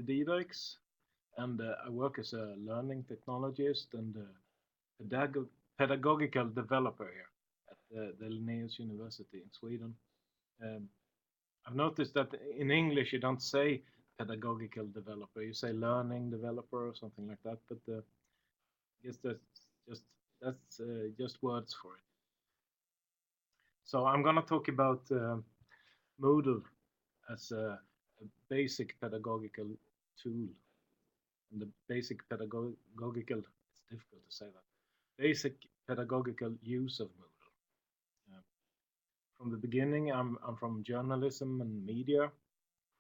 Diedrichs, and I work as a learning technologist and pedagogical developer here at the Linnaeus University in Sweden. Um, I've noticed that in English you don't say pedagogical developer, you say learning developer or something like that. But I guess just just words for it. So I'm going to talk about Moodle as a basic pedagogical tool, and the basic pedagogical. It's difficult to say that. Basic pedagogical use of Moodle. From the beginning, I'm from journalism and media,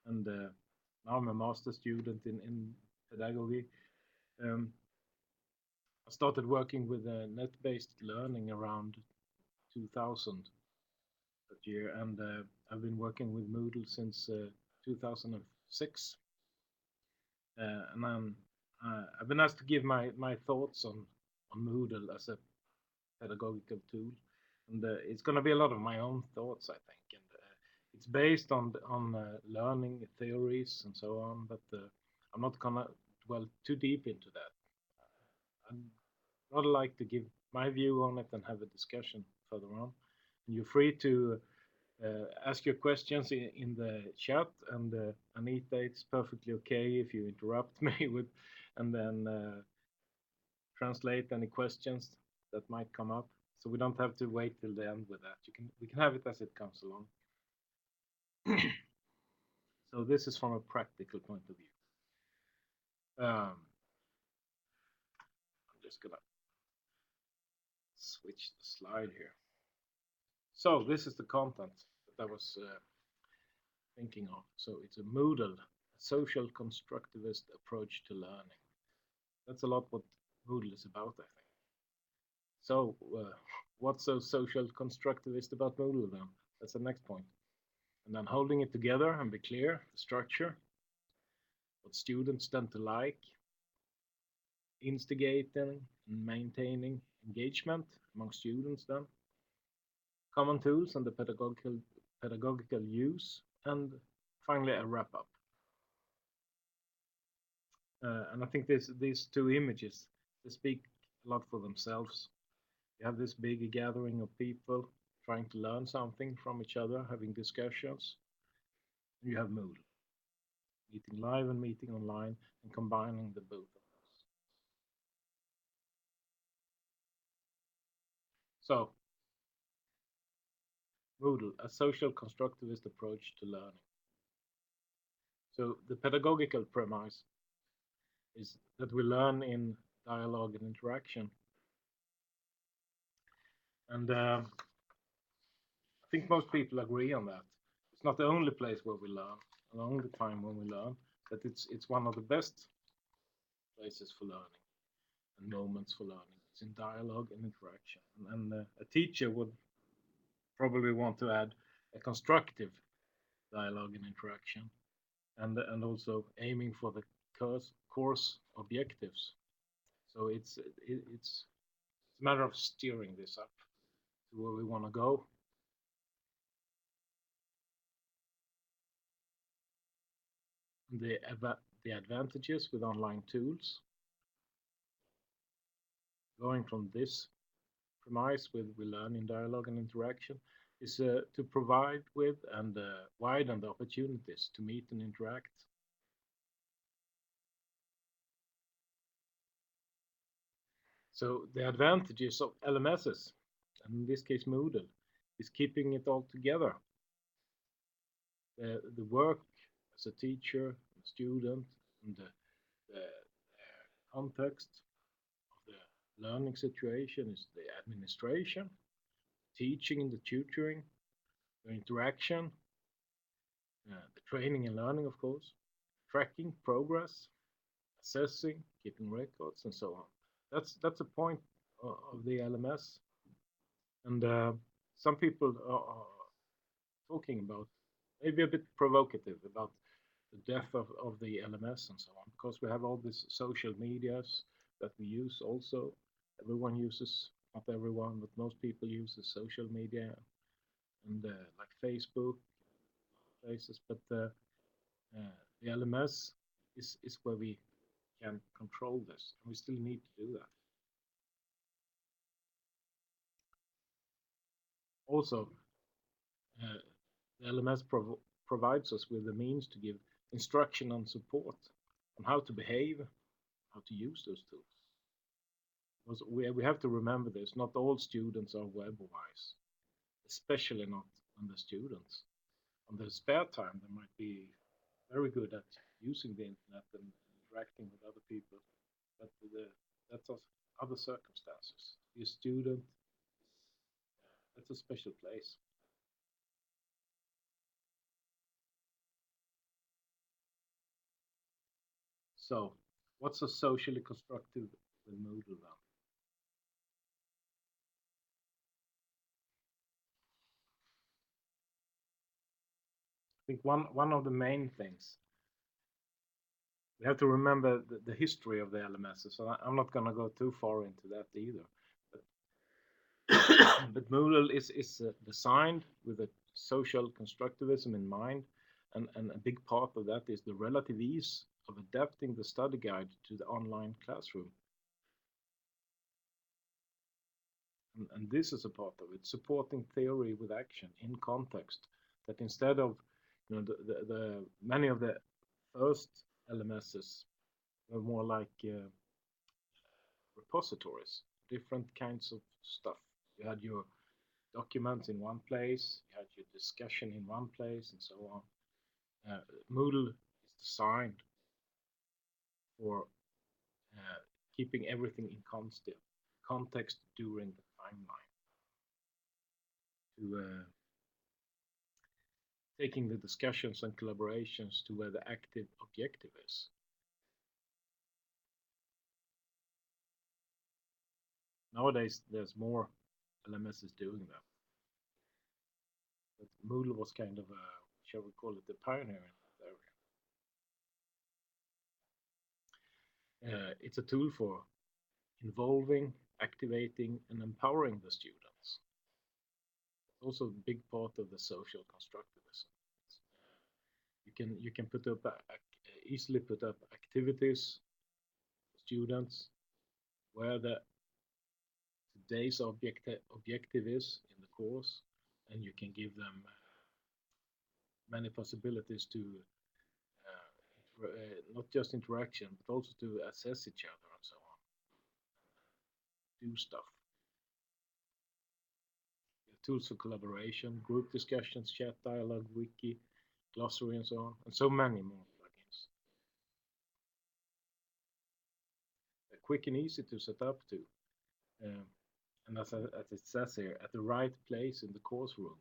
and now I'm a master student in pedagogy. Um, I started working with net-based learning around 2000 that year, and I've been working with Moodle since 2006. And I've been asked to give my thoughts on Moodle as a pedagogical tool, and it's going to be a lot of my own thoughts, I think, and it's based on learning theories and so on. But I'm not going to dwell too deep into that. I'd rather like to give my view on it and have a discussion further on. And you're free to ask your questions in the chat, and Anita, it's perfectly okay if you interrupt me with, and then translate any questions that might come up. So we don't have to wait till the end with that. We can have it as it comes along. So this is from a practical point of view. I'm just gonna switch the slide here. So this is the content that I was thinking of. So it's a Moodle, a social constructivist approach to learning. That's a lot what Moodle is about, I think. So what's so social constructivist about Moodle then? That's the next point. And then holding it together and be clear, the structure, what students tend to like, instigating and maintaining engagement among students then, common tools and the pedagogical use, and finally a wrap up. And I think these two images, they speak a lot for themselves. You have this big gathering of people trying to learn something from each other, having discussions. And you have Moodle, meeting live and meeting online, and combining the both of those. So, Moodle, a social constructivist approach to learning. So the pedagogical premise is that we learn in dialogue and interaction. And I think most people agree on that. It's not the only place where we learn, and the only time when we learn, but it's one of the best places for learning and moments for learning. It's in dialogue and interaction. And a teacher would probably want to add a constructive dialogue and interaction, and also aiming for the course objectives. So it's a matter of steering this up to where we want to go. The the advantages with online tools, going from this premise with we learn in dialogue and interaction, is to provide with and widen the opportunities to meet and interact. So the advantages of LMSs, and in this case Moodle, is keeping it all together. The work as a teacher, student, and the context of the learning situation is the administration, teaching and the tutoring, the interaction, the training and learning, of course, tracking progress, assessing, keeping records, and so on. That's a point of the LMS, and some people are talking about, maybe a bit provocative, about the death of the LMS and so on, because we have all these social medias that we use also. Everyone uses, not everyone, but most people use the social media and like Facebook, places, but the LMS is where we can control this, and we still need to do that. Also, the LMS provides us with the means to give instruction and support on how to behave, how to use those tools. Because we have to remember this, not all students are web-wise, especially not on the students. On their spare time, they might be very good at using the internet and interacting with other people, but that's other circumstances. Be a student, that's a special place. So, what's a socially constructive Moodle then? I think one of the main things we have to remember the history of the LMSs. So I'm not going to go too far into that either. But Moodle is designed with a social constructivism in mind, and a big part of that is the relative ease of adapting the study guide to the online classroom. And this is a part of it, supporting theory with action in context. That instead of the many of the first LMSs were more like repositories, different kinds of stuff. You had your documents in one place, you had your discussion in one place, and so on. Moodle is designed for keeping everything in context during the timeline, to taking the discussions and collaborations to where the active objective is. Nowadays, there's more LMSs doing that. But Moodle was kind of shall we call it, the pioneer in that area. It's a tool for involving, activating, and empowering the students. It's also a big part of the social constructivism. You can put up easily put up activities for students where today's objective is in the course, and you can give them many possibilities to not just interaction, but also to assess each other and so on, do stuff. Tools for collaboration, group discussions, chat, dialogue, wiki, glossary, and so on, and so many more plugins. They're quick and easy to set up to, and as it says here, at the right place in the course room,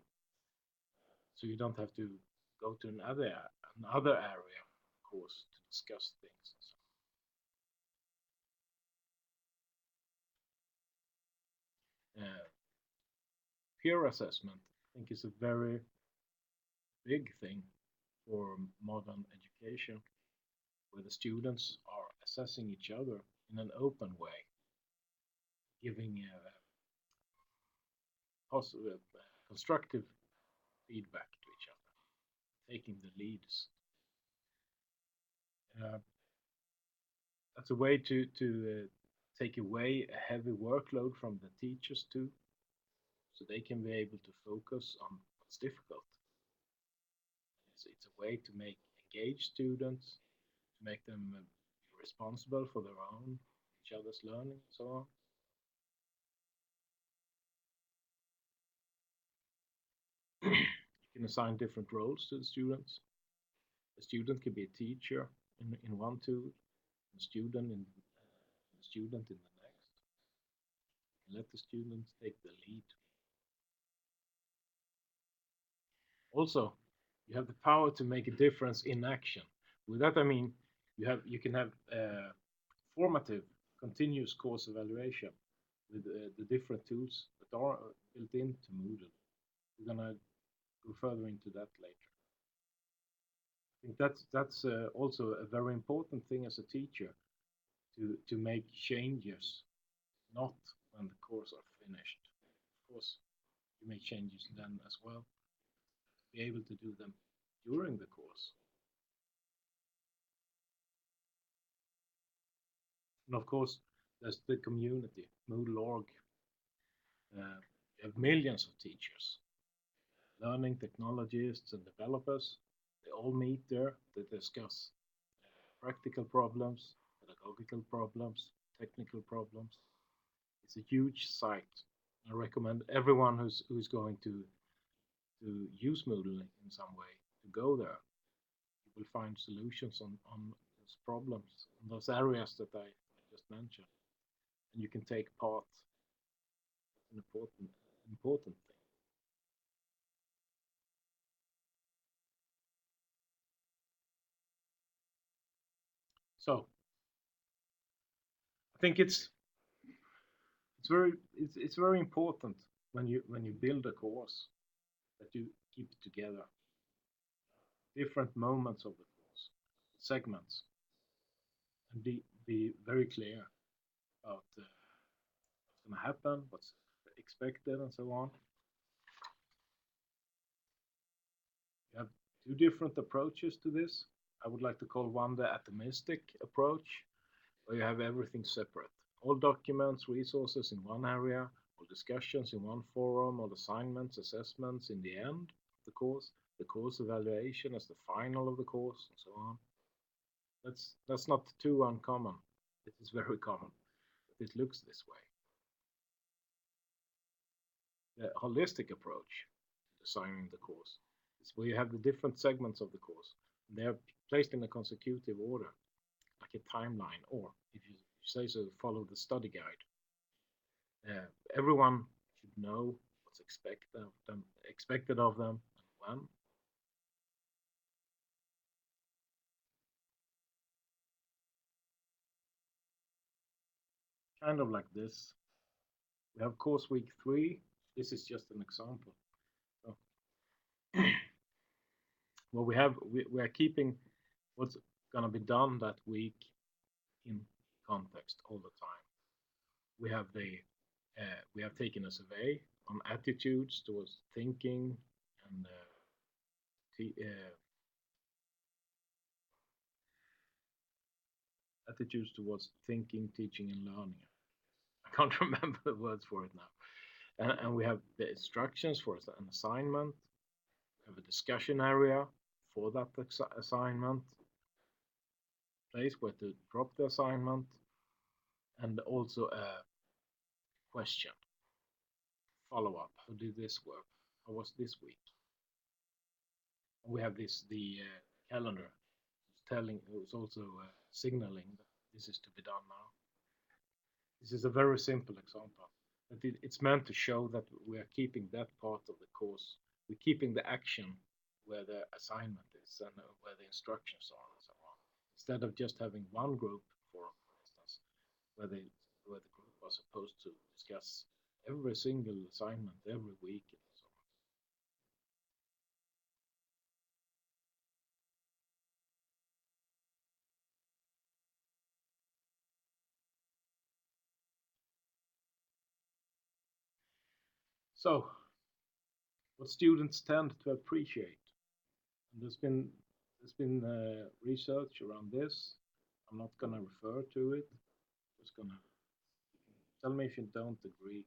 so you don't have to go to another area, of course, to discuss things. Peer assessment, I think, is a very big thing for modern education, where the students are assessing each other in an open way, giving positive, constructive feedback to each other, taking the leads. That's a way to take away a heavy workload from the teachers too, so they can be able to focus on what's difficult. It's a way to make engaged students, to make them be responsible for their own, each other's learning, and so on. You can assign different roles to the students. A student can be a teacher in one tool, a student in the next. And let the students take the lead. Also, you have the power to make a difference in action. With that, I mean you can have formative, continuous course evaluation with the different tools that are built into Moodle. We're gonna go further into that later. I think that's also a very important thing as a teacher, to make changes, not when the course are finished. Of course, you make changes then as well. Be able to do them during the course. And of course, there's the community, Moodle.org. You have millions of teachers, learning technologists and developers. They all meet there to discuss practical problems, pedagogical problems, technical problems. It's a huge site. I recommend everyone who's going to use Moodle in some way to go there. You will find solutions on those problems, in those areas that I just mentioned, and you can take part. It's an important thing. So I think it's very important when you build a course that you keep it together. Different moments of the course, segments, and be very clear about what's going to happen, what's expected, and so on. You have two different approaches to this. I would like to call one the atomistic approach, where you have everything separate. All documents, resources in one area, all discussions in one forum, all assignments, assessments in the end of the course evaluation as the final of the course, and so on. That's not too uncommon. It is very common. But it looks this way. The holistic approach to designing the course is where you have the different segments of the course. They are placed in a consecutive order, like a timeline, or if you say so, follow the study guide. Everyone should know what's expected of them, and when. Kind of like this. We have course week 3. This is just an example. So, well, we are keeping what's gonna be done that week in context all the time. We have taken a survey on attitudes towards thinking and attitudes towards thinking, teaching, and learning. I can't remember the words for it now. And we have the instructions for an assignment. We have a discussion area for that assignment, place where to drop the assignment, and also a question, follow up. How did this work? How was this week? We have the calendar who's also signaling that this is to be done now. This is a very simple example. It's meant to show that we are keeping that part of the course. We're keeping the action where the assignment is and where the instructions are and so on. Instead of just having one group forum, for instance, where the group was supposed to discuss every single assignment every week and so on. So, what students tend to appreciate. And there's been research around this. I'm not gonna refer to it. Just gonna tell me if you don't agree.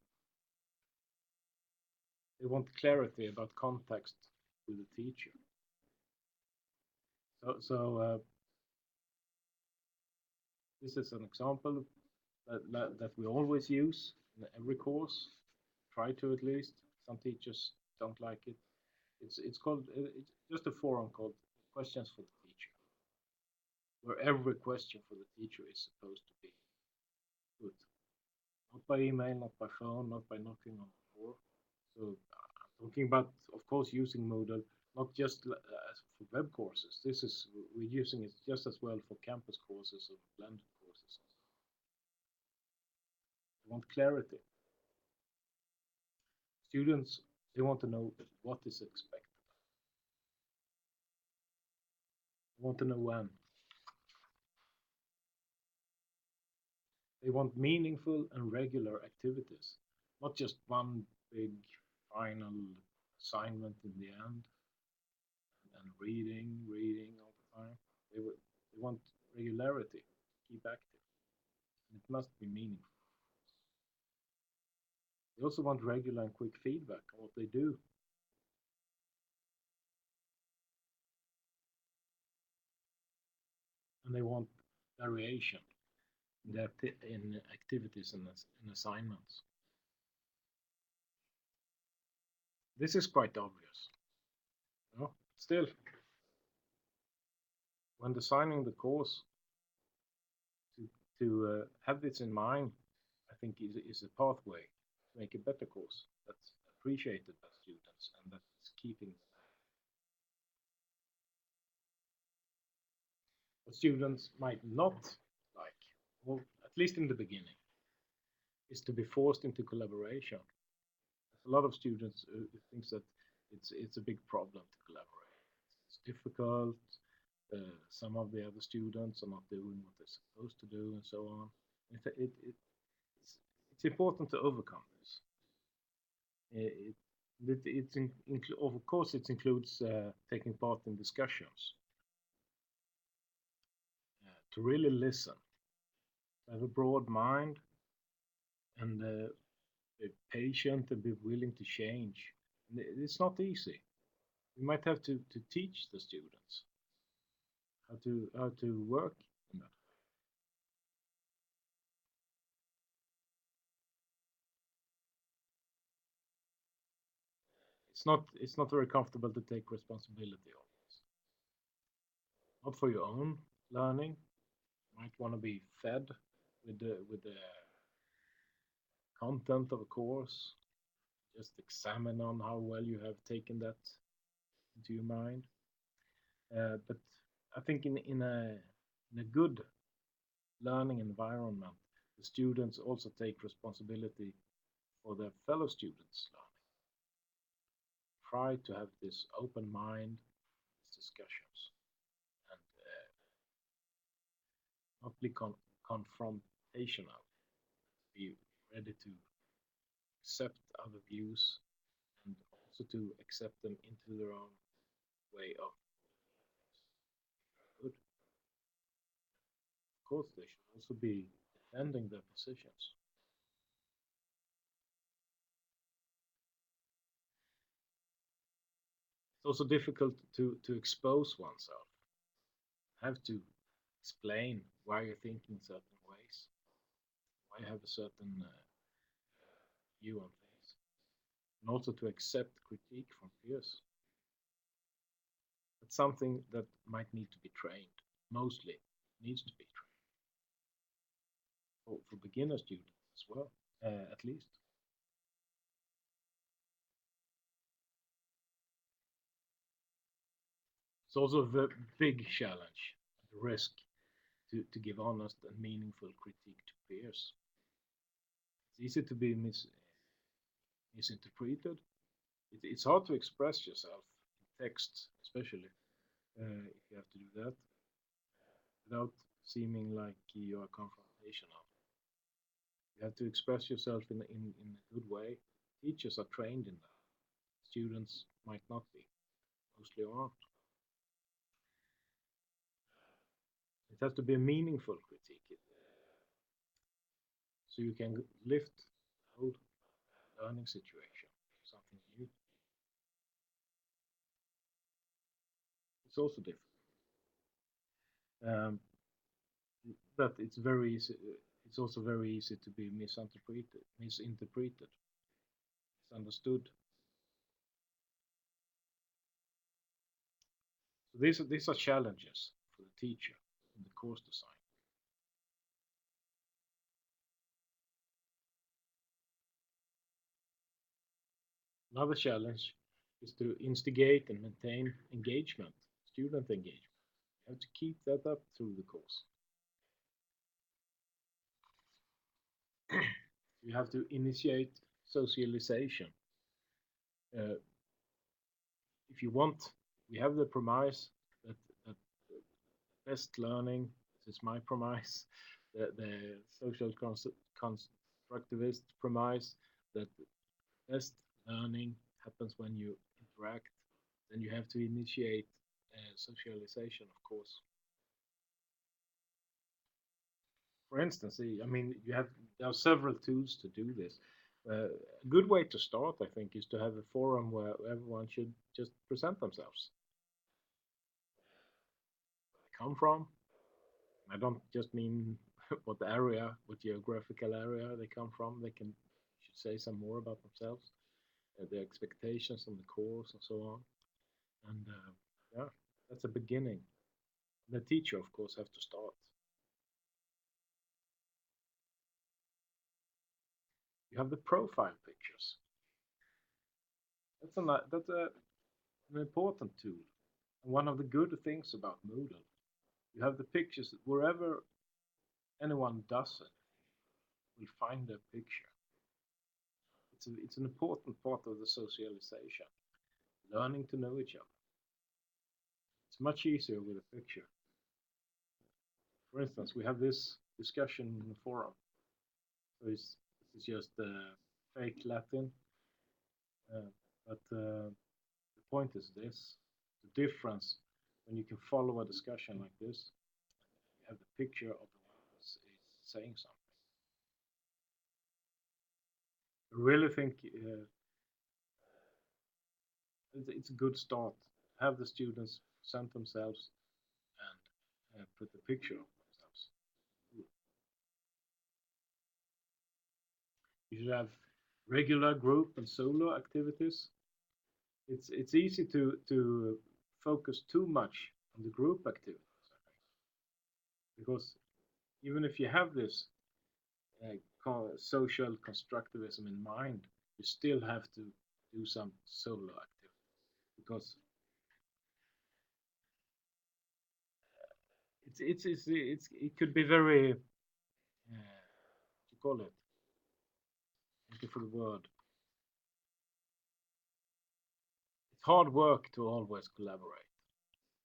They want clarity about context with the teacher. So this is an example that we always use in every course. Try to at least. Some teachers don't like it. It's just a forum called Questions for the Teacher, where every question for the teacher is supposed to be put. Not by email, not by phone, not by knocking on the door. So I'm talking about, of course, using Moodle, not just for web courses. We're using it just as well for campus courses or blended courses. They want clarity. Students, they want to know what is expected. They want to know when. They want meaningful and regular activities, not just one big final assignment in the end and reading all the time. They want regularity, keep active. must be meaningful. They also want regular and quick feedback on what they do. And they want variation in activities and assignments. This is quite obvious. No? Still, when designing the course, to have this in mind, I think is a pathway to make a better course that's appreciated by students and that's keeping what students might not like, or at least in the beginning, is to be forced into collaboration. There's a lot of students who thinks that it's a big problem to collaborate. It's difficult. Some of the other students are not doing what they're supposed to do, and so on. It's important to overcome this. Of course, it includes taking part in discussions, to really listen, to have a broad mind, and be patient and be willing to change. And it's not easy. You might have to teach the students how to work in that. It's not very comfortable to take responsibility always. Not for your own learning. You might want to be fed with the content of a course. Just examine on how well you have taken that into your mind. But I think in a good learning environment, the students also take responsibility for their fellow students' learning. Try to have this open mind, discussions, and not be confrontational. Be ready to accept other views and also to accept them into their own way of good. Of course, they should also be defending their positions. It's also difficult to expose oneself. Have to explain why you're thinking certain ways, why you have a certain view on things, and also to accept critique from peers. That's something that might need to be trained, mostly needs to be trained for beginner students as well, at least. It's also a big challenge, the risk to give honest and meaningful critique to peers. It's easy to be misinterpreted. It's hard to express yourself in text, especially if you have to do that without seeming like you are confrontational. You have to express yourself in a good way. Teachers are trained in that. Students might not be, mostly aren't. It has to be a meaningful critique, so you can lift the whole learning situation to something new. It's also difficult. But it's very easy. It's also very easy to be misinterpreted, misunderstood. So these are challenges for the teacher in the course design. Another challenge is to instigate and maintain engagement, student engagement. You have to keep that up through the course. You have to initiate socialization. If you want, we have the premise that best learning, this is my premise, the social constructivist premise, that best learning happens when you interact. Then you have to initiate socialization, of course. For instance, I mean, there are several tools to do this. A good way to start, I think, is to have a forum where everyone should just present themselves. Where they come from. I don't just mean what area, what geographical area they come from. They should say some more about themselves, their expectations on the course, and so on. And yeah, that's a beginning. The teacher, of course, have to start. You have the profile pictures. An important tool. And one of the good things about Moodle, you have the pictures wherever anyone does it, will find a picture. It's an important part of the socialization, learning to know each other. It's much easier with a picture. For instance, we have this discussion in the forum. So this is just fake Latin, but the point is this: the difference when you can follow a discussion like this, you have the picture of the one who is saying something. I really think it's a good start. Have the students present themselves and put the picture of themselves. You should have regular group and solo activities. It's easy to focus too much on the group activities, I think, because even if you have this social constructivism in mind, you still have to do some solo activity because it could be very what you call it? Looking for the word. It's hard work to always collaborate.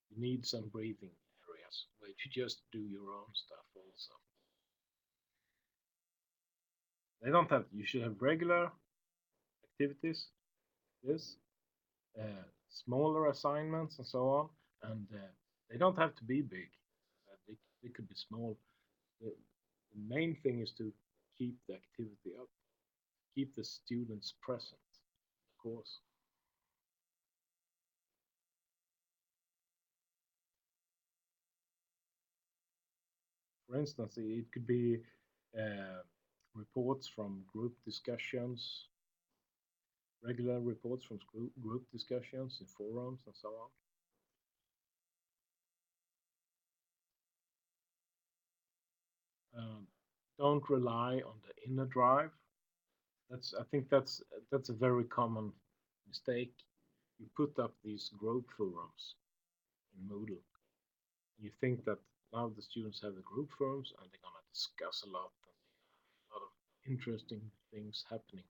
You need some breathing areas where you just do your own stuff also. They don't have. You should have regular activities. This smaller assignments and so on, and they don't have to be big. They could be small. The main thing is to keep the activity up, keep the students present, of course. For instance, it could be uh, reports from group discussions, regular reports from group discussions in forums and so on. Um, don't rely on the inner drive. I think that's a very common mistake. You put up these group forums in Moodle. You think that now the students have the group forums and they're gonna discuss a lot and a lot of interesting things happening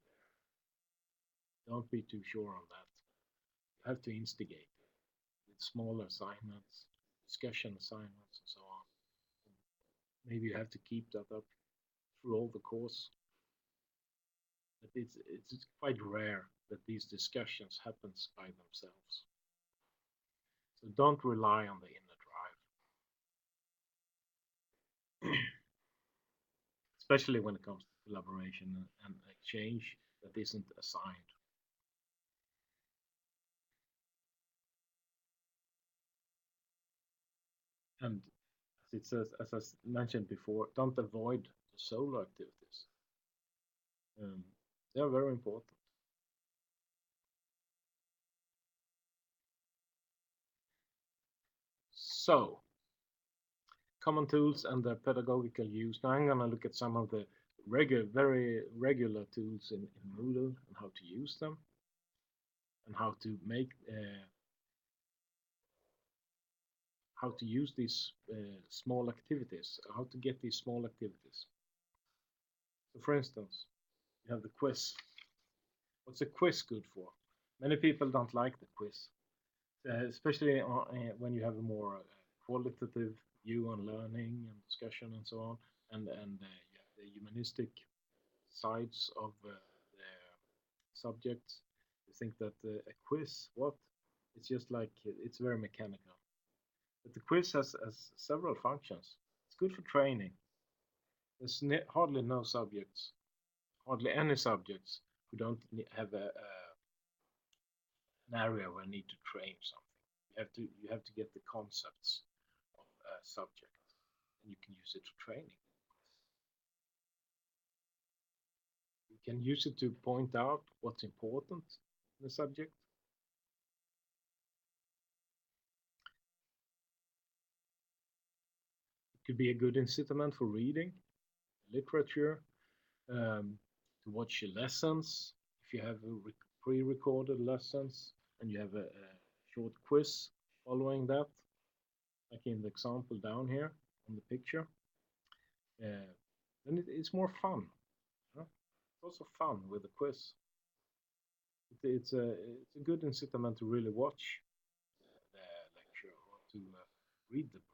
there. Don't be too sure on that. You have to instigate with smaller assignments, discussion assignments, and so on. Maybe you have to keep that up through all the course. But it's quite rare that these discussions happens by themselves. So don't rely on the inner drive, especially when it comes to collaboration and exchange that isn't assigned. And as it says, as I mentioned before, don't avoid the solo activities. Um, they are very important. So, common tools and their pedagogical use. Now I'm going to look at some of the very regular tools in Moodle and how to use them and how to use these small activities, how to get these small activities. So, for instance, you have the quiz. What's a quiz good for? Many people don't like the quiz, especially when you have a more qualitative view on learning and discussion and so on, and you have the humanistic sides of the subjects. You think that a quiz, what? It's just like it's very mechanical. But the quiz has several functions. It's good for training. There's hardly no subjects, hardly any subjects who don't have an area where you need to train something. You have to get the concepts of a subject, and you can use it for training. You can use it to point out what's important in the subject. It could be a good incitament for reading literature, to watch your lessons. If you have pre-recorded lessons and you have a short quiz following that, like in the example down here on the picture, then it's more fun. It's also fun with the quiz. It's a good incitament to really watch the lecture or to read the book.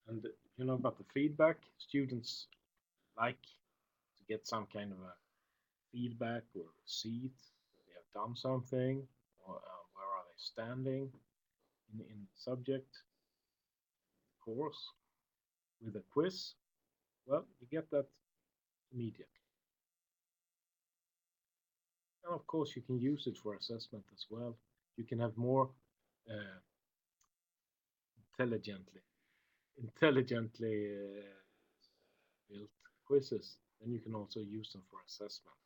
And you know about the feedback, students like to get some kind of a feedback or receipt that they have done something, or where are they standing in the subject course. With a quiz, well, you get that immediately. And of course, you can use it for assessment as well. You can have more intelligently built quizzes. Then you can also use them for assessment.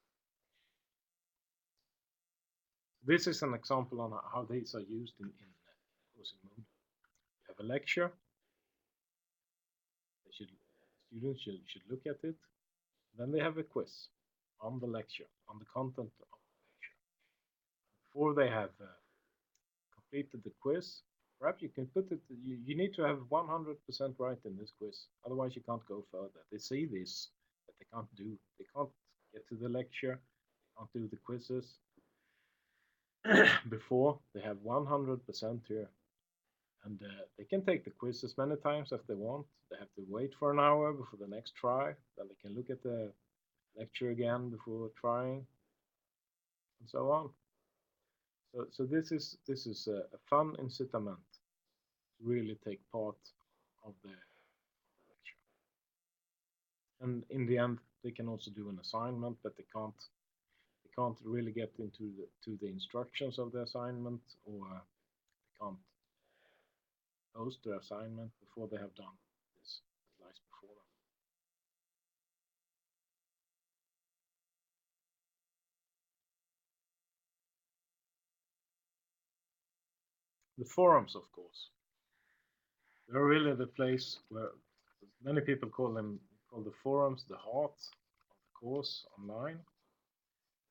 This is an example on how these are used in course in Moodle. You have a lecture. Students should look at it. Then they have a quiz on the lecture, on the content of the lecture. Before they have completed the quiz, perhaps you can put it, you need to have 100% right in this quiz. Otherwise you can't go further. They see this, that they can't get to the lecture, they can't do the quizzes before they have 100% here. And they can take the quiz as many times as they want. They have to wait for an hour before the next try. Then they can look at the lecture again before trying, and so on. So this is a fun incitament to really take part of the lecture. And in the end, they can also do an assignment, but they can't really get into the instructions of the assignment, or they can't post their assignment before they have done this that lies before them. The forums, of course, they're really the place where many people call the forums the heart of the course online.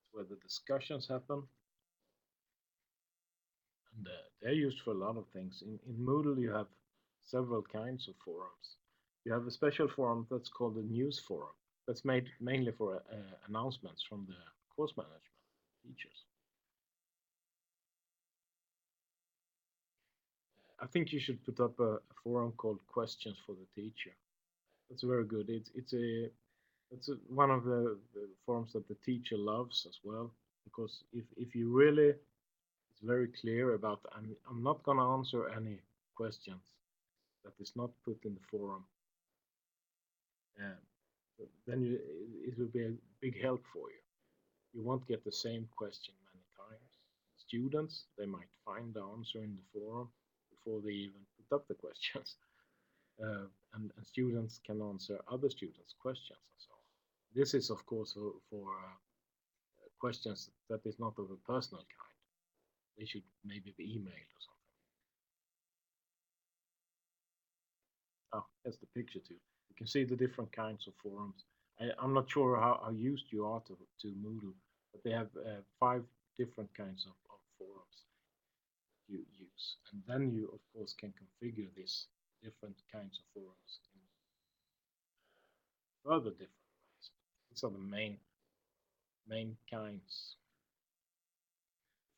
It's where the discussions happen, and they're used for a lot of things. In Moodle, you have several kinds of forums. You have a special forum that's called the news forum. That's made mainly for announcements from the course management teachers. I think you should put up a forum called Questions for the Teacher. That's very good. It's one of the forums that the teacher loves as well, because if you really, it's very clear about, I'm not going to answer any questions that is not put in the forum. Then it will be a big help for you. You won't get the same question many times. Students, they might find the answer in the forum before they even put up the questions. And students can answer other students' questions and so on. This is, of course, for questions that is not of a personal kind. They should maybe be emailed or something. Oh, that's the picture too. You can see the different kinds of forums. I'm not sure how used you are to Moodle, but they have 5 different kinds of forums you use. And then you, of course, can configure these different kinds of forums in further different ways. These are the main kinds.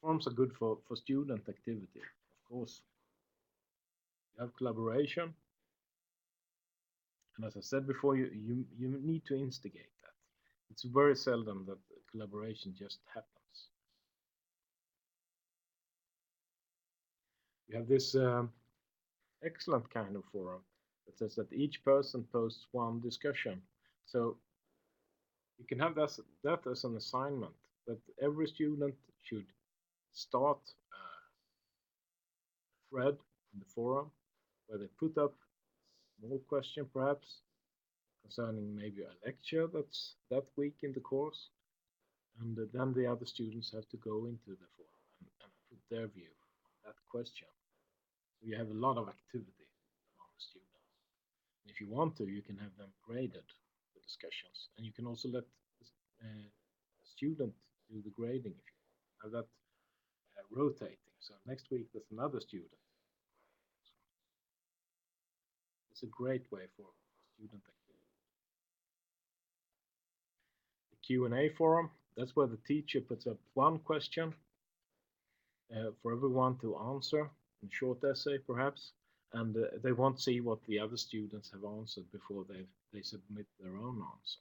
Forums are good for student activity, of course. You have collaboration. And as I said before, you need to instigate that. It's very seldom that collaboration just happens. You have this excellent kind of forum that says that each person posts one discussion. So you can have that as an assignment, that every student should start a thread in the forum where they put up a small question perhaps concerning maybe a lecture that's that week in the course, and then the other students have to go into the forum and put their view on that question. So you have a lot of activity among the students. And if you want to, you can have them graded, the discussions, and you can also let the student do the grading if you have that rotating. So next week there's another student. It's a great way for student activity. The Q&A forum, that's where the teacher puts up one question for everyone to answer in short essay perhaps, and they won't see what the other students have answered before they submit their own answer.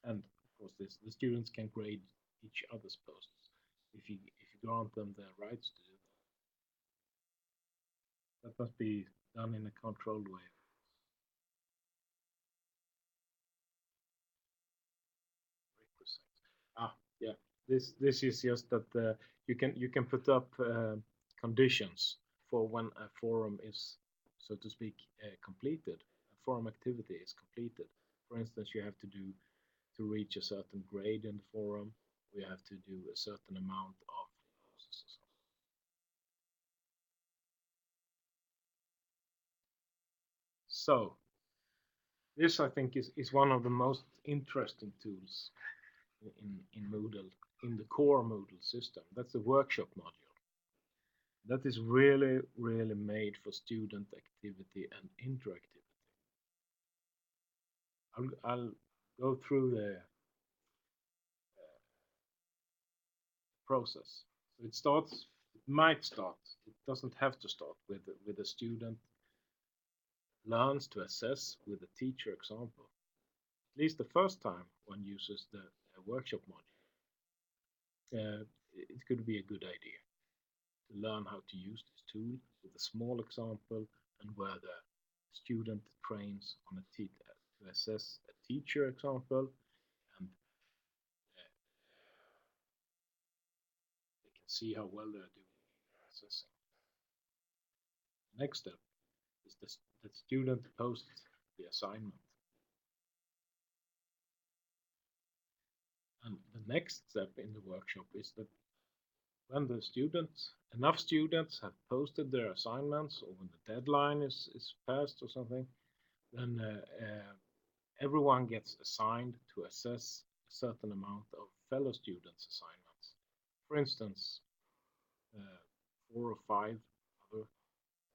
And of course the students can grade each other's posts if you grant them the rights to do that. That must be done in a controlled way. Yeah. This is just that you can put up conditions for when a forum is, so to speak, completed. A forum activity is completed. For instance, you have to reach a certain grade in the forum. We have to do a certain amount of posts. So this, I think, is one of the most interesting tools in Moodle, in the core Moodle system. That's the workshop module. That is really, really made for student activity and interactivity. I'll go through the process. So it might start, it doesn't have to start with a student learns to assess with a teacher example. At least the first time one uses the workshop module, it could be a good idea to learn how to use this tool with a small example and where the student trains on to assess a teacher example, and they can see how well they're doing in assessing. Next step is the student posts the assignment. And the next step in the workshop is that when enough students have posted their assignments, or when the deadline is passed or something, then everyone gets assigned to assess a certain amount of fellow students' assignments. For instance, 4 or 5 other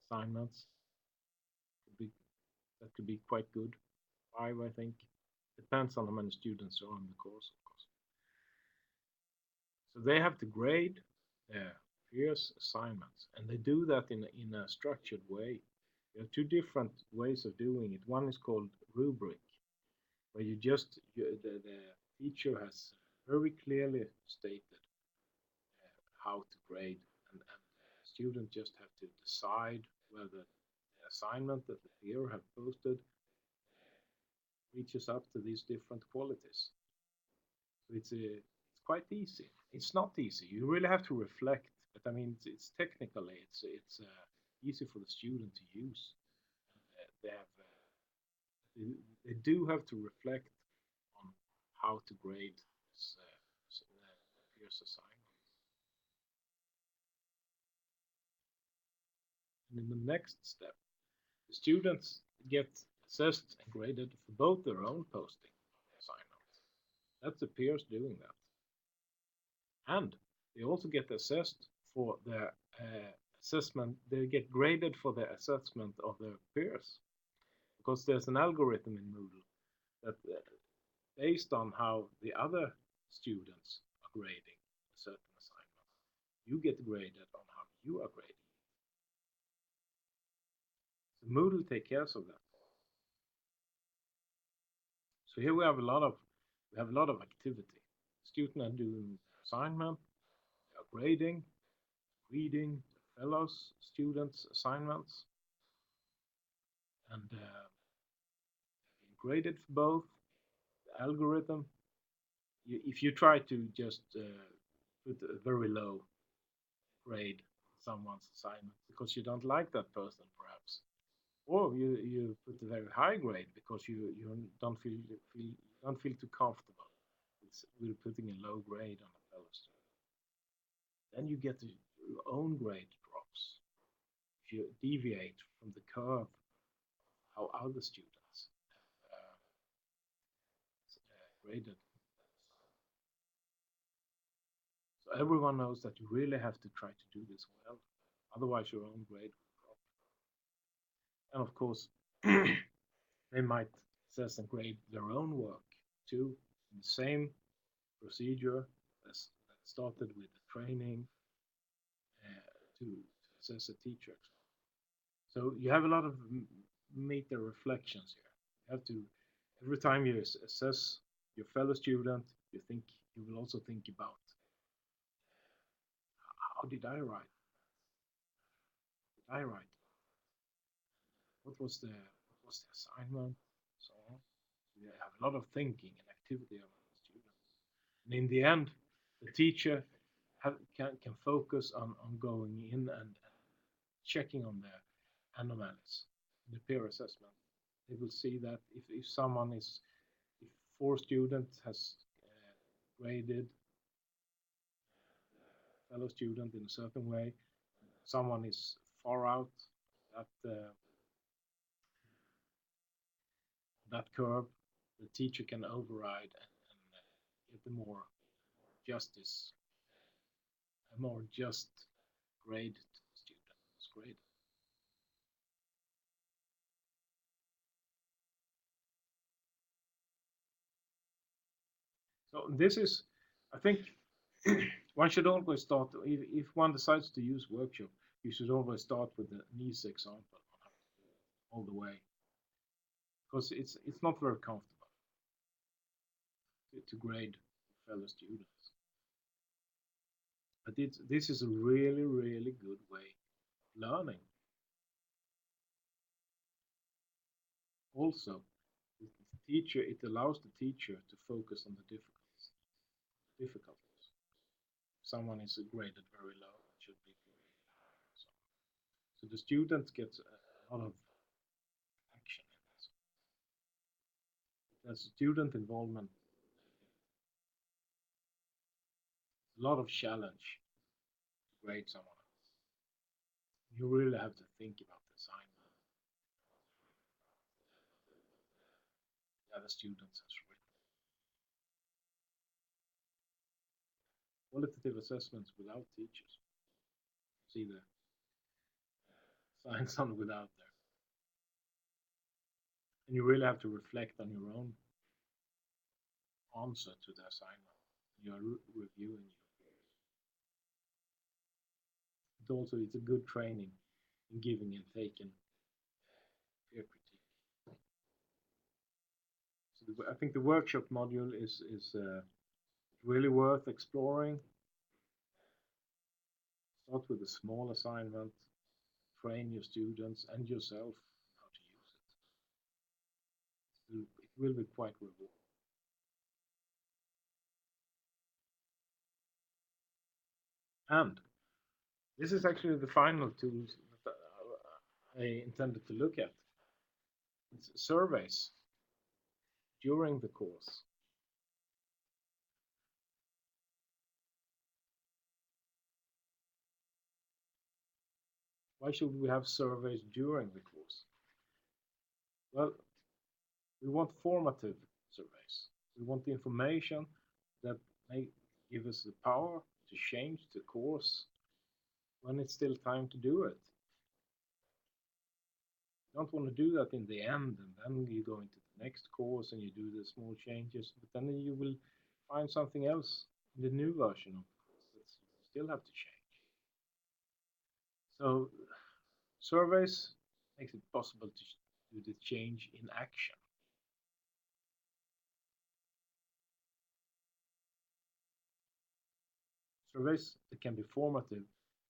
assignments. That could be quite good. 5, I think. Depends on how many students are on the course, of course. So they have to grade their peers' assignments, and they do that in a structured way. There are 2 different ways of doing it. One is called rubric, where the teacher has very clearly stated how to grade, and the student just have to decide whether the assignment that the peer have posted reaches up to these different qualities. So it's quite easy. It's not easy. You really have to reflect, but I mean, it's technically it's easy for the student to use. They have they do have to reflect on how to grade this peers assignment. And in the next step, the students get assessed and graded for both their own posting of the assignment. That's the peers doing that. And they also get assessed for their assessment. They get graded for their assessment of their peers, because there's an algorithm in Moodle that based on how the other students are grading a certain assignment, you get graded on how you are grading. So Moodle takes care of that. So here we have a lot of activity. Students are doing assignment, they are grading. reading fellows, students' assignments, and graded for both. The algorithm, if you try to just put a very low grade on someone's assignment because you don't like that person, perhaps, or you put a very high grade because you don't feel too comfortable with putting a low grade on a fellow student, then you get your own grade drops. If you deviate from the curve, how other students uh, graded. So everyone knows that you really have to try to do this well, otherwise your own grade will drop. And of course, they might assess and grade their own work too, in the same procedure as started with the training to assess a teacher. So you have a lot of meta reflections here. You have to, every time you assess your fellow student, you will also think about how did I write? Did I write? What was the assignment? So on. So you have a lot of thinking and activity among the students. And in the end, the teacher can focus on going in and checking on their anomalies in the peer assessment. They will see that if someone is, if 4 students has graded fellow student in a certain way, someone is far out that that curve, the teacher can override and get a more justice, a more just grade to the student's grade. So this is, I think, one should always start, if one decides to use workshop, you should always start with the nice example on how to do it all the way. Because it's not very comfortable to grade fellow students. But this is a really, really good way of learning. Also, it allows the teacher to focus on the difficulties. If someone is graded very low, it should be graded higher. So the student gets a lot of action in this. There's student involvement, a lot of challenge to grade someone else. You really have to think about the assignment, the other students has written. Qualitative assessments without teachers. See the signs on without there. And you really have to reflect on your own answer to the assignment. You are reviewing your peers. It also it's a good training in giving and taking peer critique. So I think the workshop module is really worth exploring. Start with a small assignment, train your students and yourself how to use it. It will be quite rewarding. And this is actually the final tools that I intended to look at. It's surveys during the course. Why should we have surveys during the course? Well, we want formative surveys. We want the information that may give us the power to change the course when it's still time to do it. You don't want to do that in the end and then you go into the next course and you do the small changes, but then you will find something else in the new version of the course that you still have to change. So surveys makes it possible to do the change in action. Surveys that can be formative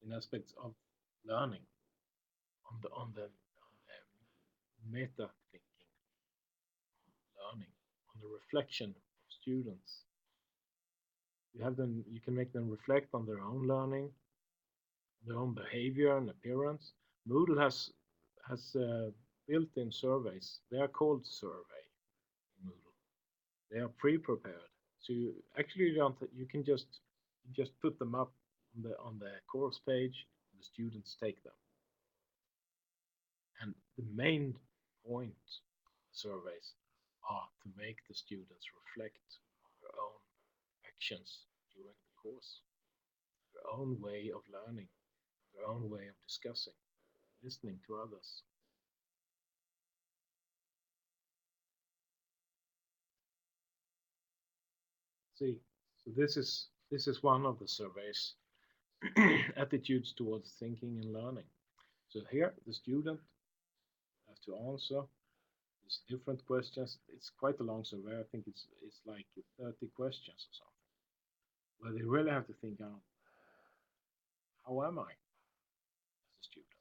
in aspects of learning, on the meta thinking, learning, on the reflection of students. You have them. You can make them reflect on their own learning, their own behavior and appearance. Moodle has built-in surveys. They are called survey in Moodle. They are pre-prepared. So you can just put them up on the course page, and the students take them. And the main point of surveys are to make the students reflect on their own actions during the course, their own way of learning, their own way of discussing, listening to others. See, so this is one of the surveys, attitudes towards thinking and learning. So here the student has to answer these different questions. It's quite a long survey. I think it's like 30 questions or something, where they really have to think out, how am I as a student,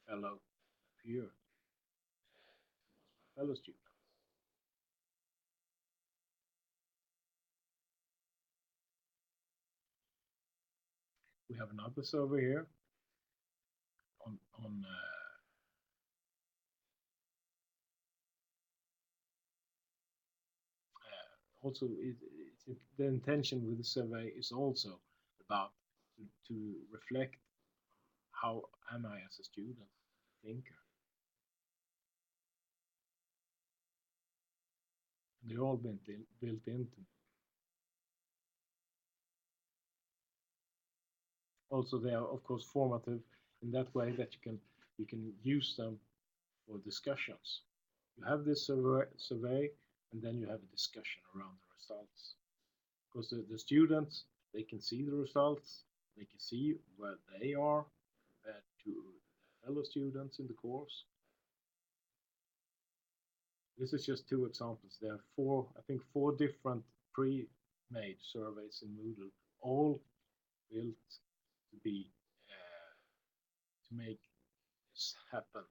a fellow peer, a fellow student? We have another survey here on also the intention with the survey is also about to reflect, how am I as a student, thinker. And they're all built into. Also, they are of course formative in that way that you can use them for discussions. You have this survey, and then you have a discussion around the results. Because the students, they can see the results, they can see where they are compared to fellow students in the course. This is just two examples. There are four different pre-made surveys in Moodle, all built to be to make this happen,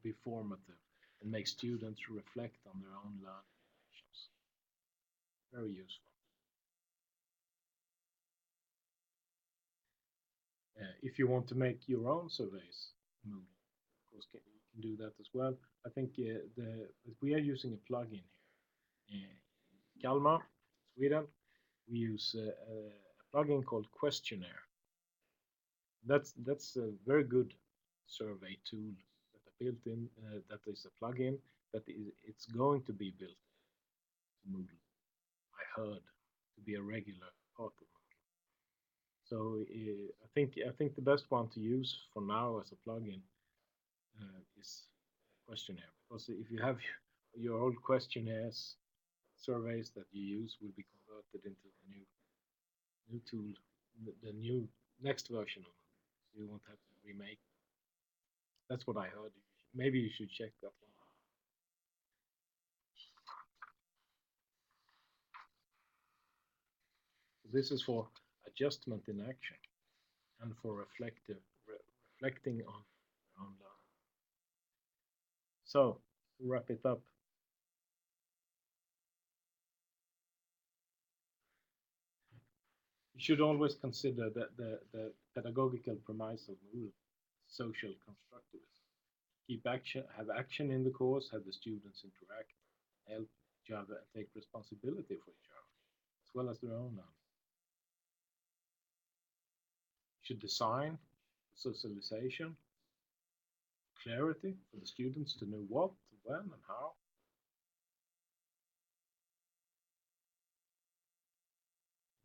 be formative and make students reflect on their own learning actions. Very useful. If you want to make your own surveys, Moodle, of course, you can do that as well. I think we are using a plugin here. In Kalmar, Sweden, we use a plugin called Questionnaire. That's a very good survey tool that are built in. That is a plugin it's going to be built to Moodle. I heard to be a regular part of Moodle. So I think the best one to use for now as a plugin is Questionnaire, because if you have your old questionnaires, surveys that you use will be converted into the new tool, the new next version of it. So you won't have to remake. That's what I heard. Maybe you should check that one. This is for adjustment in action and for reflecting on learning. So to wrap it up, you should always consider the pedagogical premise of Moodle, social constructivism. Have action in the course, have the students interact, help each other, and take responsibility for each other, as well as their own learning. You should design socialization, clarity for the students to know what, when, and how.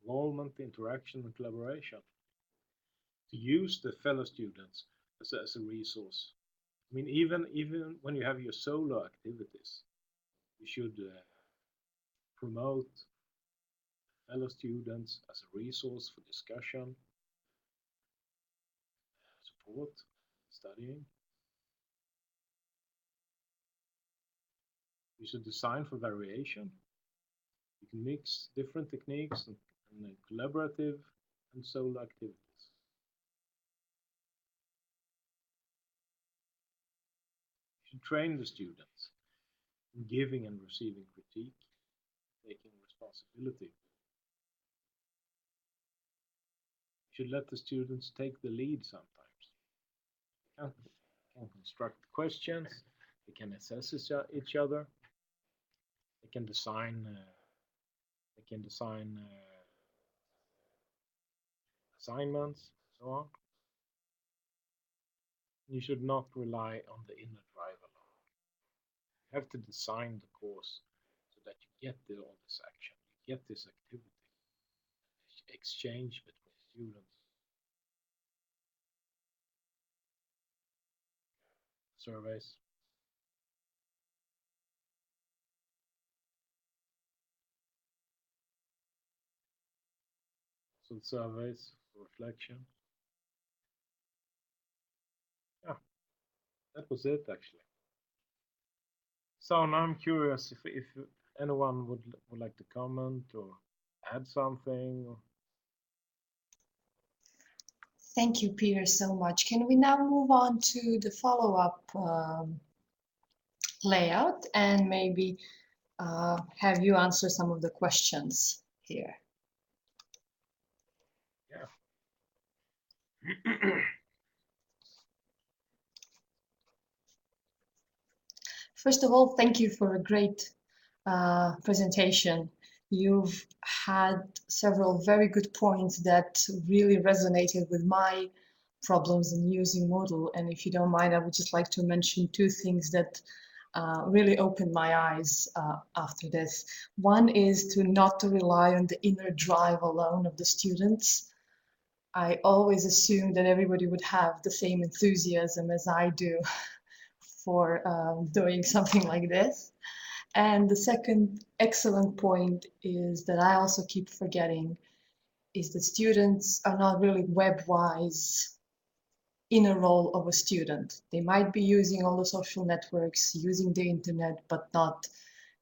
Involvement, interaction, and collaboration. To use the fellow students as a resource. I mean, even when you have your solo activities, you should promote fellow students as a resource for discussion, support, studying. You should design for variation. You can mix different techniques and collaborative and solo activities. should train the students in giving and receiving critique, taking responsibility. You should let the students take the lead sometimes. They can construct questions, they can assess each other, they can design assignments, so on. You should not rely on the inner drive alone. You have to design the course so that you get all this action, you get this activity, exchange between students, surveys. So surveys, reflection. Yeah, that was it actually. So now I'm curious if anyone would like to comment or add something. Thank you, Peter, so much. Can we now move on to the follow-up layout and maybe have you answer some of the questions here? Yeah. First of all, thank you for a great presentation. You've had several very good points that really resonated with my problems in using Moodle. And if you don't mind, I would just like to mention two things that really opened my eyes after this. One is to not to rely on the inner drive alone of the students. I always assumed that everybody would have the same enthusiasm as I do for doing something like this. And the second excellent point is that I also keep forgetting is that students are not really web-wise in a role of a student. They might be using all the social networks, using the internet, but not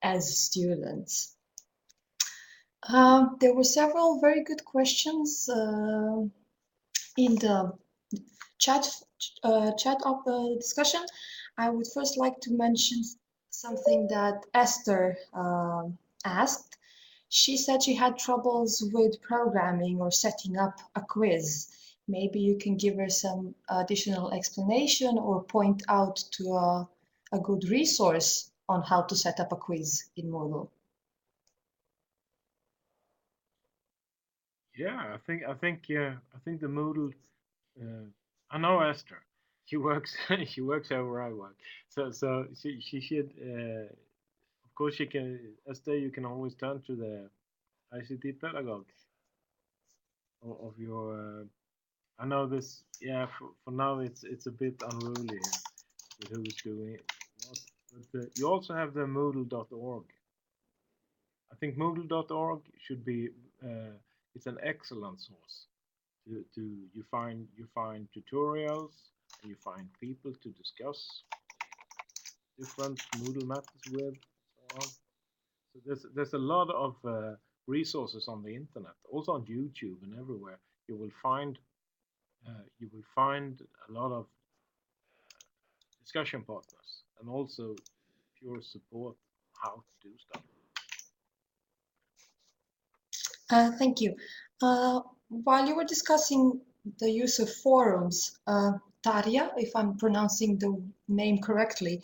as students. There were several very good questions in the chat of the discussion. I would first like to mention something that Esther asked. She said she had troubles with programming or setting up a quiz. Maybe you can give her some additional explanation or point out to a good resource on how to set up a quiz in Moodle. Yeah, I think the Moodle. I know Esther. She works she works where I work. So she should. Of course, she can. Esther, you can always turn to the ICT pedagogue of your. I know this. Yeah, for now it's a bit unruly with who is doing it. But you also have the Moodle.org. I think Moodle.org should be. It's an excellent source. You find tutorials and you find people to discuss different Moodle matters with, so on. So there's a lot of resources on the internet, also on YouTube and everywhere. You will find a lot of discussion partners and also pure support how to do stuff. Thank you. While you were discussing the use of forums, Daria, if I'm pronouncing the name correctly,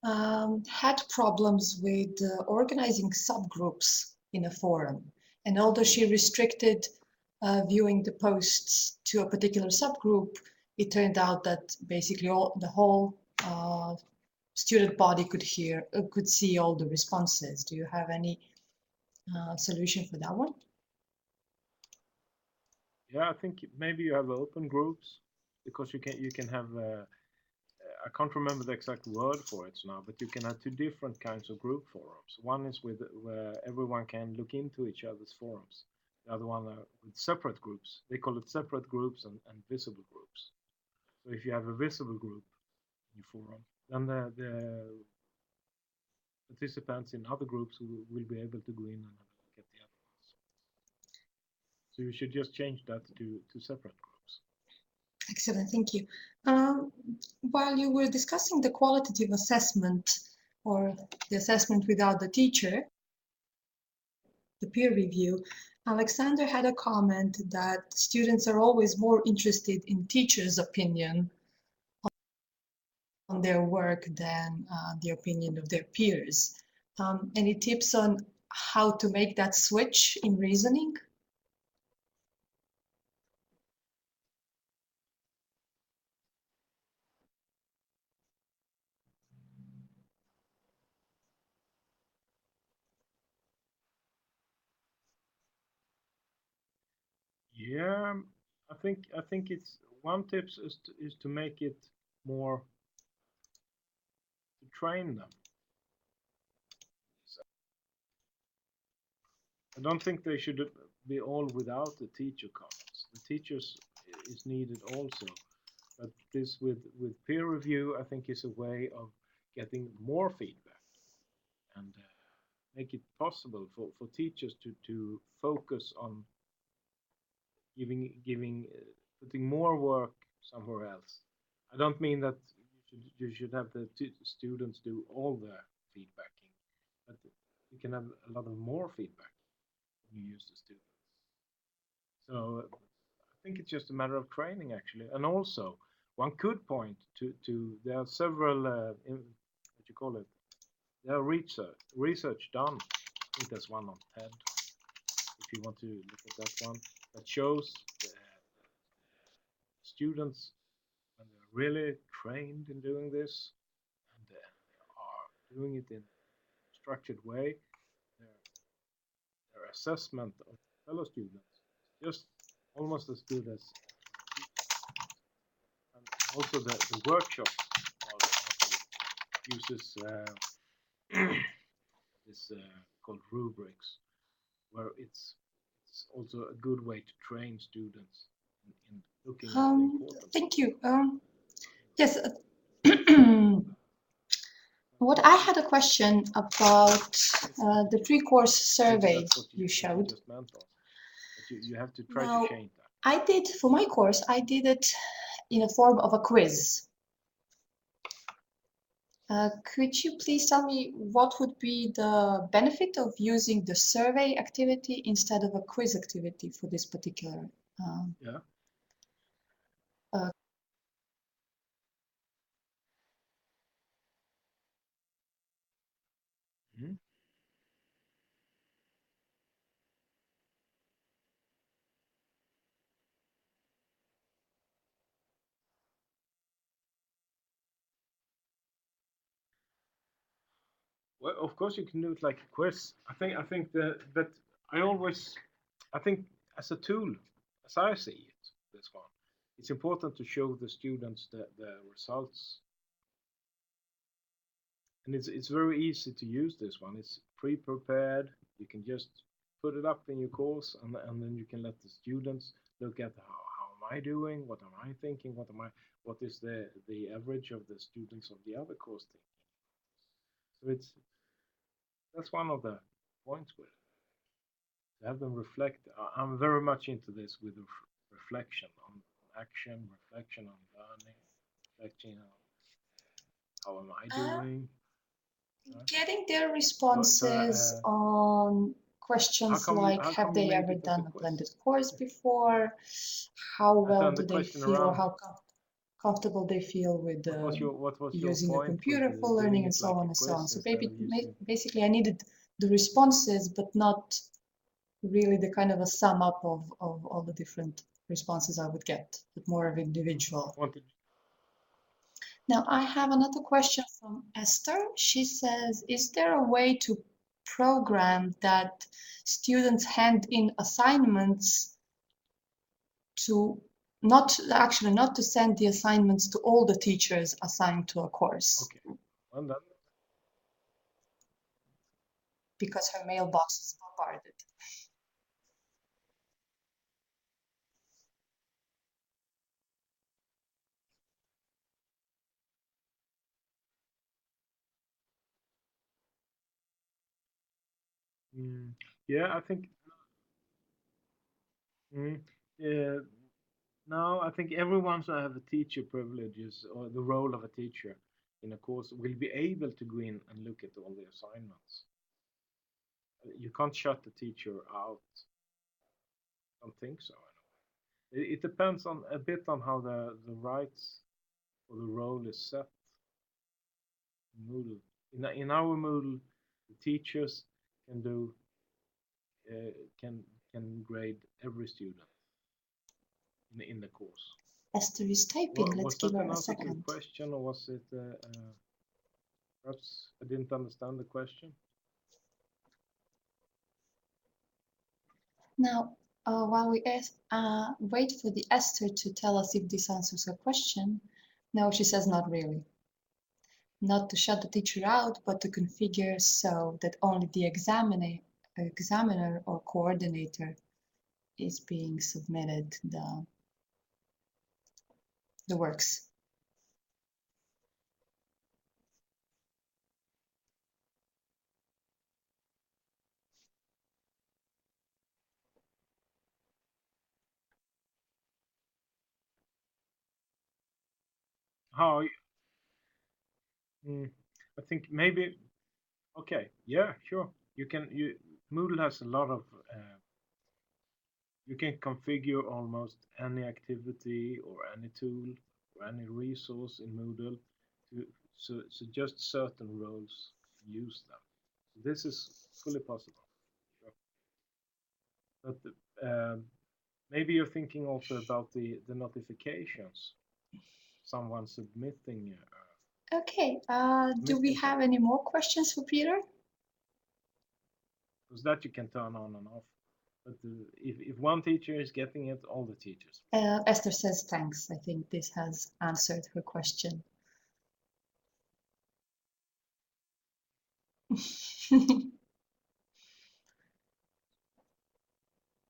had problems with organizing subgroups in a forum. And although she restricted viewing the posts to a particular subgroup, it turned out that basically the whole student body could see all the responses. Do you have any solution for that one? Yeah, I think maybe you have open groups because you can have I can't remember the exact word for it now, but you can have two different kinds of group forums. One is where everyone can look into each other's forums. The other one are with separate groups. They call it separate groups and visible groups. So if you have a visible group in your forum, then the participants in other groups will be able to go in and have a look at the other ones. So you should just change that to separate groups. Excellent, thank you. Um, while you were discussing the qualitative assessment or the assessment without the teacher, the peer review, Alexander had a comment that students are always more interested in teachers' opinion on their work than the opinion of their peers. Any tips on how to make that switch in reasoning? Yeah, I think it's one tip is to make it more to train them. So I don't think they should be all without the teacher comments. The teachers is needed also, but this with peer review, I think is a way of getting more feedback and make it possible for teachers to focus on giving putting more work somewhere else. I don't mean that you should have the students do all the feedbacking, but you can have a lot of more feedback when you use the students. So I think it's just a matter of training actually, and also one could point to there are several what you call it. There are research done. I think there's one on TED if you want to look at that one that shows the students when they're really trained in doing this and they are doing it in a structured way, their, their assessment of fellow students is just almost as good as and also the workshops uses this called rubrics where it's also a good way to train students in looking at the important. Thank you. Yes, what I had a question about the pre-course survey you showed. Just meant also. But you have to try Now, to change that. I did, for my course, I did it in a form of a quiz. Could you please tell me what would be the benefit of using the survey activity instead of a quiz activity for this particular? Yeah. Mhm. Well, of course you can do it like a quiz. I think that, but I think as a tool, as I see it, this one, it's important to show the students the results, and it's very easy to use this one. It's pre-prepared. You can just put it up in your course, and then you can let the students look at how am I doing, what am I thinking, what is the average of the students of the other course thinking. So that's one of the points with it. To have them reflect. I'm very much into this with reflection on action, reflection on learning, reflection on how am I doing. Getting their So, responses on questions like, how have come you they made ever it as a done a quiz? blended course before? How I well turned do the they question feel or around. how comfortable they feel with What was your using the point with computer for doing learning and it so like a on and so on. quiz So instead of using? basically I needed the responses, but not really the kind of a sum up of all the different responses I would get, but more of individual. Wanted. Now I have another question from Esther. She says, is there a way to program that students hand in assignments to not to send the assignments to all the teachers assigned to a course? Okay. Well done. Because her mailbox is bombarded. Yeah, I think. Mm, yeah, No, I think everyone should have a teacher privileges or the role of a teacher in a course will be able to go in and look at all the assignments. You can't shut the teacher out. I don't think so. It depends on a bit on how the rights or the role is set in Moodle. In our Moodle, the teachers can do uh, can can grade every student in the course. Esther is typing. Let's Was give that her an a answer to the second. question, or was it perhaps I didn't understand the question? Now, while we wait for the Esther to tell us if this answers her question, no, she says not really. Not to shut the teacher out, but to configure so that only the examiner or coordinator is being submitted the works. How? I think maybe. Okay. Yeah. Sure. You can. Moodle has a lot of. You can configure almost any activity or any tool or any resource in Moodle to so just certain roles can use them. So this is fully possible. Sure. But maybe you're thinking also about the notifications. Someone submitting. Okay, do we Submitting have something. any more questions for Peter? Because that you can turn on and off. But if one teacher is getting it, all the teachers. Esther says thanks. I think this has answered her question.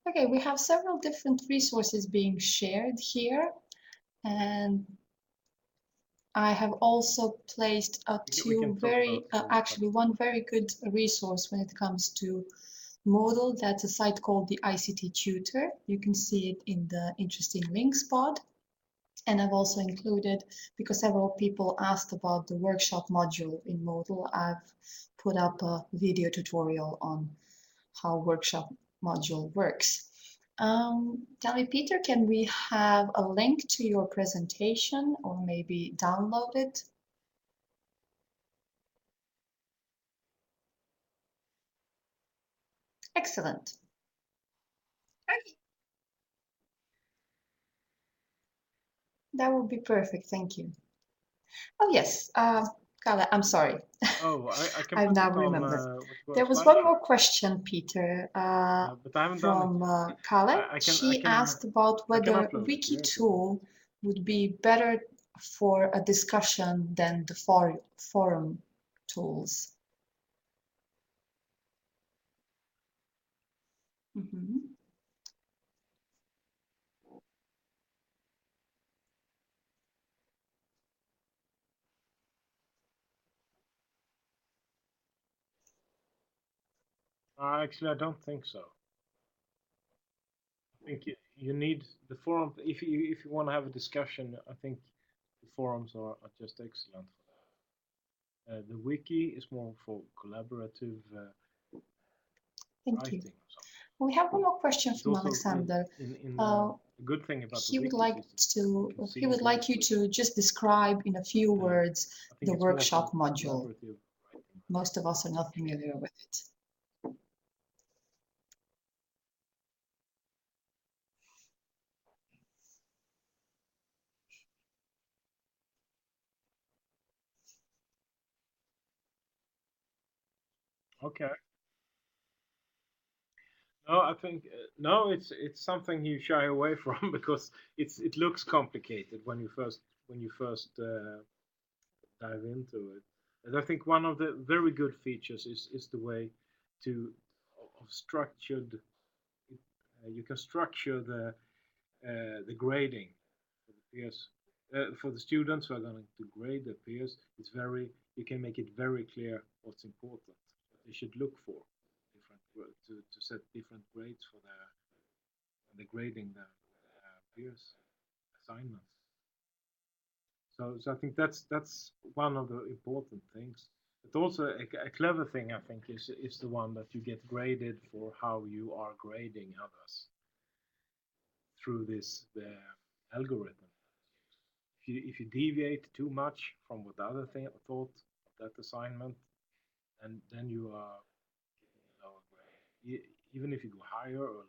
Okay, we have several different resources being shared here, and I have also placed We can talk about actually one very good resource when it comes to Moodle. That's a site called the ICT Tutor. You can see it in the interesting links pod. And I've also included, because several people asked about the workshop module in Moodle, I've put up a video tutorial on how workshop module works. Tell me, Peter, can we have a link to your presentation or maybe download it? Excellent. Okay. That would be perfect. Thank you. Oh, yes. Carla, I'm sorry. Oh, I can I've put now it on remembered. what There was one more slideshow. question, Peter, But I haven't done it. from Kale. I can I She can asked about I can whether upload it. Yeah, if you want. Wikitool would be better for a discussion than the forum tools. Mhm. Actually, I don't think so. I think you need the forum if you want to have a discussion. I think the forums are just excellent for that. The wiki is more for collaborative Thank you. writing or something. We have one more question But from also Alexander. in Uh, the good thing about the he would wiki like is that you can he see would it like you nicely. to just describe in a few But words I think the it's more for workshop module. collaborative writing. Most of us are not familiar with it. Okay. No, I think no. It's something you shy away from because it looks complicated when you first dive into it. And I think one of the very good features is the way to of structured. You can structure the grading for the peers for the students who are going to grade their peers. It's very you can make it very clear what's important, what they should look for, to set different grades for the grading the peers. assignments. So I think that's one of the important things. But also a clever thing, I think, is the one that you get graded for how you are grading others through the algorithm. If you deviate too much from what the other thought of that assignment, and then you are getting a lower grade, even if you go higher or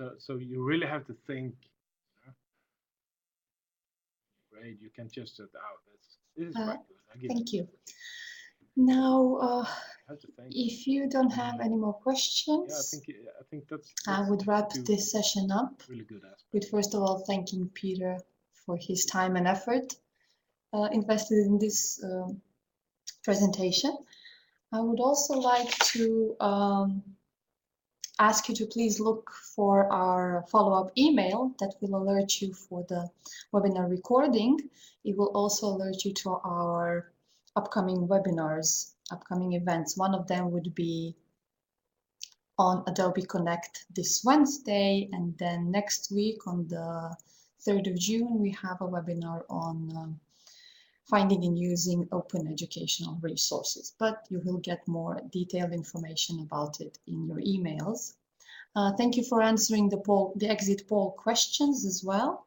lower. So you really have to think. Grade, you can just say, "Oh, this is quite good." Thank you. Now, have to think. if you don't have any more questions, I think that's I would wrap this session up really good aspect. With first of all thanking Peter for his time and effort invested in this presentation. I would also like to ask you to please look for our follow-up email that will alert you for the webinar recording. It will also alert you to our upcoming webinars, upcoming events. One of them would be on Adobe Connect this Wednesday, and then next week on the 3rd of June we have a webinar on finding and using open educational resources, but you will get more detailed information about it in your emails. Thank you for answering the exit poll questions as well.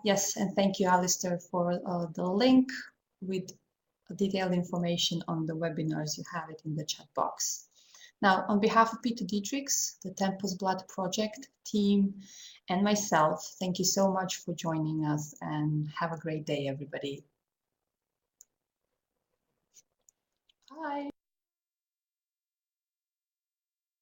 Yes, and thank you, Alistair, for the link with detailed information on the webinars. You have it in the chat box. Now, on behalf of Peter Diedrichs, the Tempus BLATT project team, and myself, thank you so much for joining us, and have a great day, everybody. Bye.